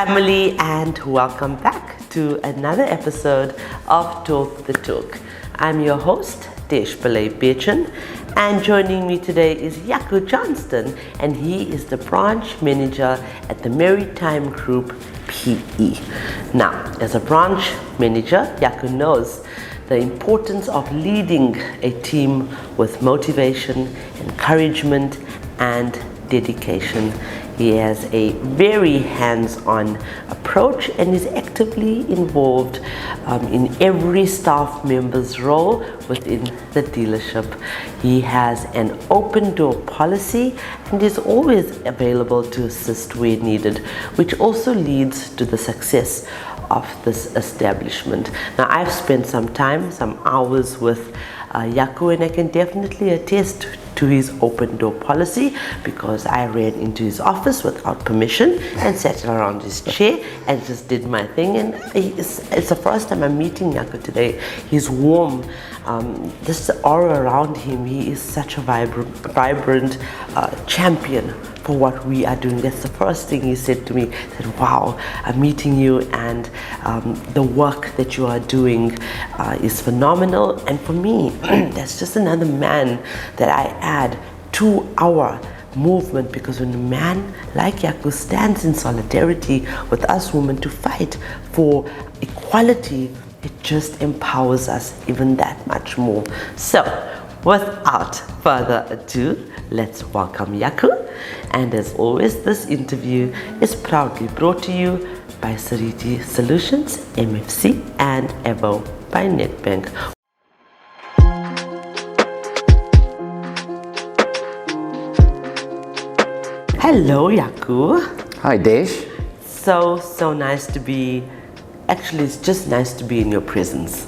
family, and welcome back to another episode of Talk the Talk. I'm your host, Desh Bechin, and joining me today is Jaco Johnstone, and he is the branch manager at the Maritime Group PE. Now, as a branch manager, Jaco knows the importance of leading a team with motivation, encouragement, and dedication. He has a very hands-on approach and is actively involved in every staff member's role within the dealership. He has an open door policy and is always available to assist where needed, which also leads to the success of this establishment. Now, I've spent some hours with Jaco, and I can definitely attest to his open door policy because I ran into his office without permission and sat around his chair and just did my thing. And it's the first time I'm meeting Jaco today. He's warm. This aura around him, he is such a vibrant champion for what we are doing. That's the first thing he said to me, that wow, I'm meeting you, and the work that you are doing is phenomenal. And for me, that's just another man that I add to our movement, because when a man like Jaco stands in solidarity with us women to fight for equality, it just empowers us even that much more. So, without further ado, let's welcome Jaco. And as always, this interview is proudly brought to you by Sariti Solutions, MFC, and Evo by Nedbank. Hello, Jaco. Hi, Desh. So nice to be. Actually, it's just nice to be in your presence.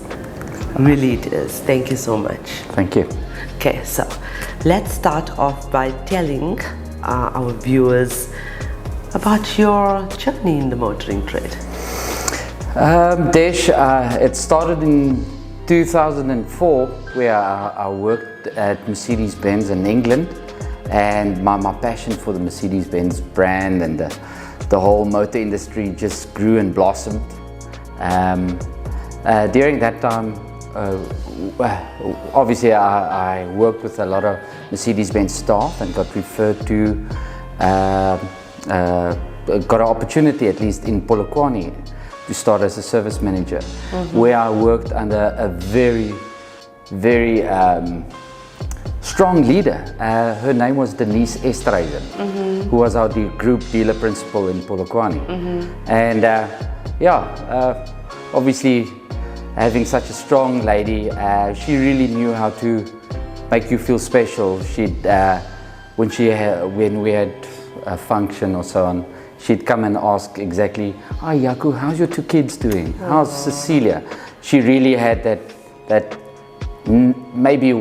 Really, it is. Thank you so much. Thank you. Okay, so let's start off by telling our viewers about your journey in the motoring trade. Desh, it started in 2004, where I worked at Mercedes-Benz in England, and my passion for the Mercedes-Benz brand and the whole motor industry just grew and blossomed. During that time, obviously I worked with a lot of Mercedes-Benz staff and got referred to, got an opportunity at least in Polokwane to start as a service manager, where I worked under a very strong leader. Her name was Denise Estreisen, who was our group dealer principal in Polokwane. And obviously having such a strong lady, she really knew how to make you feel special. She'd when we had a function or so on, she'd come and ask exactly, "Hi Jaco, how's your two kids doing? How's Cecilia?" She really had that maybe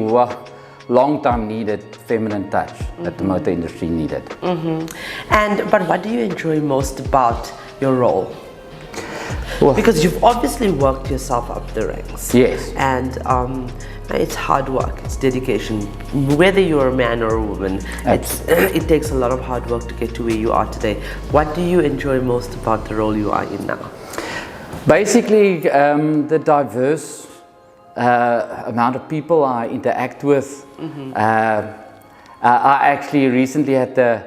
long time needed feminine touch that the motor industry needed. But what do you enjoy most about your role? Well, because you've obviously worked yourself up the ranks. Yes. And it's hard work, it's dedication. Whether you're a man or a woman, it takes a lot of hard work to get to where you are today. What do you enjoy most about the role you are in now? Basically, the diverse amount of people I interact with. I actually recently had the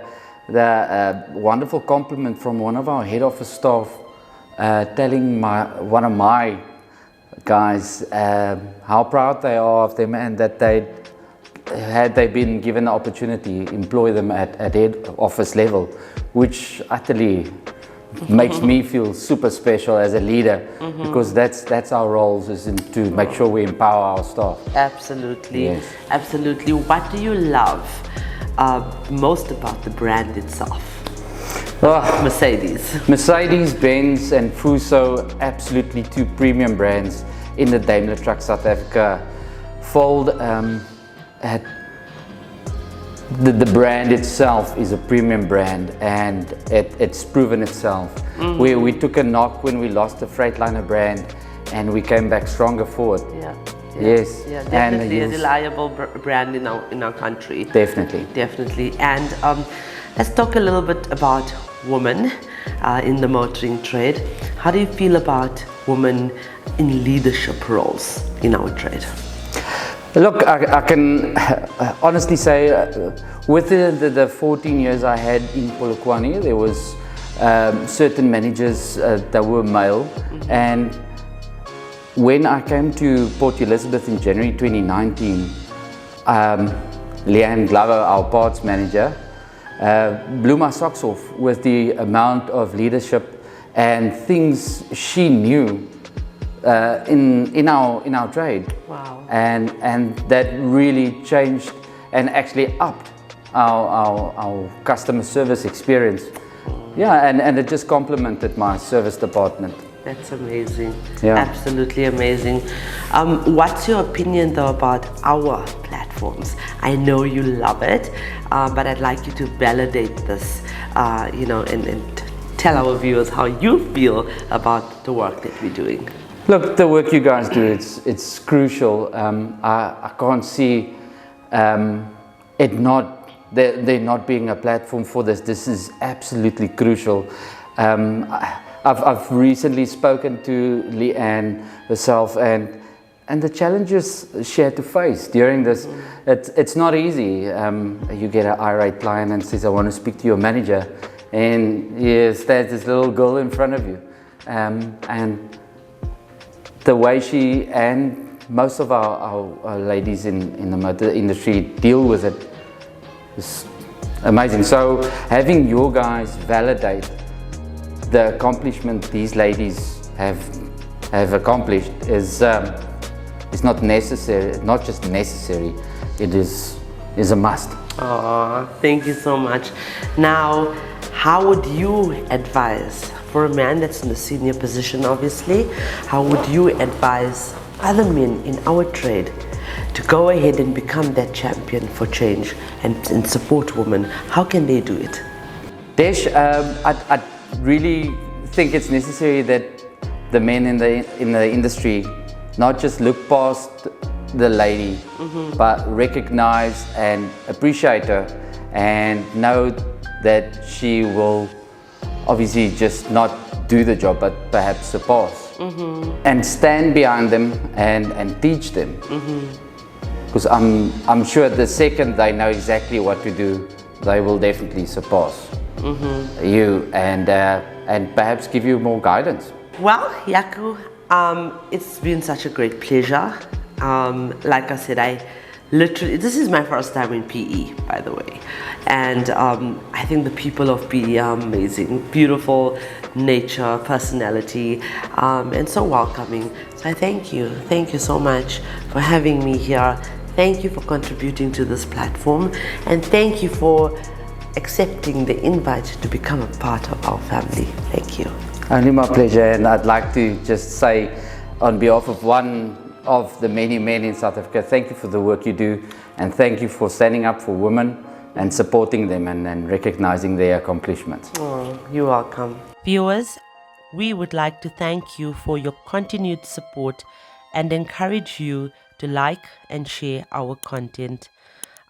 wonderful compliment from one of our head office staff, telling one of my guys how proud they are of them, and that had they been given the opportunity, employ them at head office level, which utterly makes me feel super special as a leader, because that's our roles, is to make sure we empower our staff. Absolutely. Yes. Absolutely. What do you love most about the brand itself? Mercedes-Benz and Fuso, absolutely two premium brands in the Daimler Truck South Africa fold. The brand itself is a premium brand, and it's proven itself. We took a knock when we lost the Freightliner brand, and we came back stronger for it. Yes. Yeah, definitely a reliable brand in our country. Definitely. And Let's talk a little bit about women in the motoring trade. How do you feel about women in leadership roles in our trade? Look, I can honestly say, with the 14 years I had in Polokwane, there was certain managers that were male, and when I came to Port Elizabeth in January 2019, Leanne Glover, our parts manager, blew my socks off with the amount of leadership and things she knew in our trade. Wow. And that really changed and actually upped our customer service experience. Yeah, and it just complemented my service department. That's amazing. Yeah. Absolutely amazing. What's your opinion though about our platforms? I know you love it, but I'd like you to validate this, and tell our viewers how you feel about the work that we're doing. Look, the work you guys do, it's crucial. I can't see it not there not being a platform for this. This is absolutely crucial. I've recently spoken to Leanne herself, and the challenges she had to face during this. It's not easy. You get an irate client and says, "I want to speak to your manager," and there's this little girl in front of you, and the way she and most of our ladies in the motor industry deal with it is amazing. So having your guys validate the accomplishment these ladies have accomplished is not necessary, not just necessary, it is a must. Oh, thank you so much. Now, how would you advise, for a man that's in a senior position obviously, how would you advise other men in our trade to go ahead and become that champion for change and support women? How can they do it? Desh, I really think it's necessary that the men in the industry not just look past the lady, but recognize and appreciate her and know that she will obviously just not do the job, but perhaps surpass. And stand behind them and teach them. Because I'm sure the second they know exactly what to do, they will definitely surpass you and perhaps give you more guidance. Well, Jaco, it's been such a great pleasure. Like I said, this is my first time in PE, by the way, and I think the people of PE are amazing, beautiful nature, personality, and so welcoming. So I thank you so much for having me here. Thank you for contributing to this platform, and thank you for accepting the invite to become a part of our family. Thank you. Only my pleasure, and I'd like to just say on behalf of one of the many men in South Africa, thank you for the work you do, and thank you for standing up for women and supporting them and recognizing their accomplishments. Oh, you're welcome. Viewers, we would like to thank you for your continued support and encourage you to like and share our content.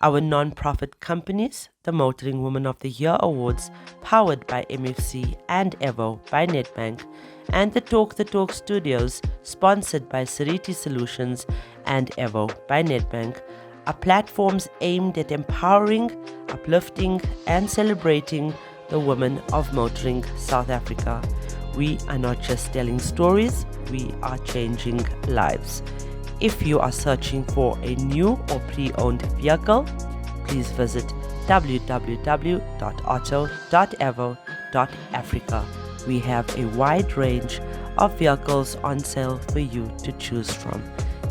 Our non-profit companies, the Motoring Woman of the Year Awards, powered by MFC and Evo by Nedbank, and the Talk Studios, sponsored by Sariti Solutions and Evo by Nedbank, are platforms aimed at empowering, uplifting, and celebrating the women of motoring South Africa. We are not just telling stories, we are changing lives. If you are searching for a new or pre-owned vehicle, please visit www.auto.evo.africa. We have a wide range of vehicles on sale for you to choose from,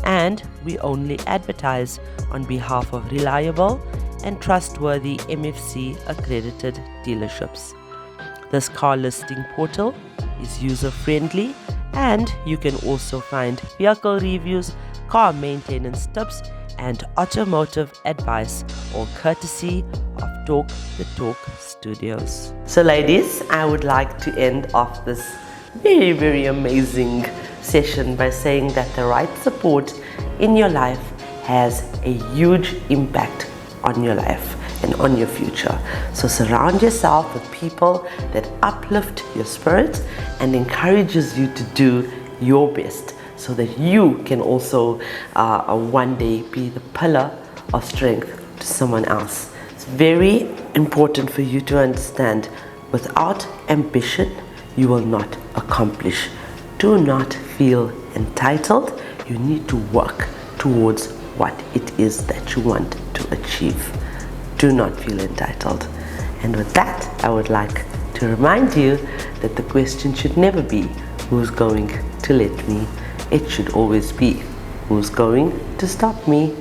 and we only advertise on behalf of reliable and trustworthy MFC accredited dealerships. This car listing portal is user-friendly, and you can also find vehicle reviews, car maintenance tips, and automotive advice, all courtesy of Talk Studios. So ladies, I would like to end off this very, very amazing session by saying that the right support in your life has a huge impact on your life. and on your future. So surround yourself with people that uplift your spirits and encourages you to do your best, so that you can also one day be the pillar of strength to someone else. It's very important for you to understand, without ambition, you will not accomplish. Do not feel entitled. You need to work towards what it is that you want to achieve. Do not feel entitled. And with that, I would like to remind you that the question should never be, who's going to let me? It should always be, who's going to stop me?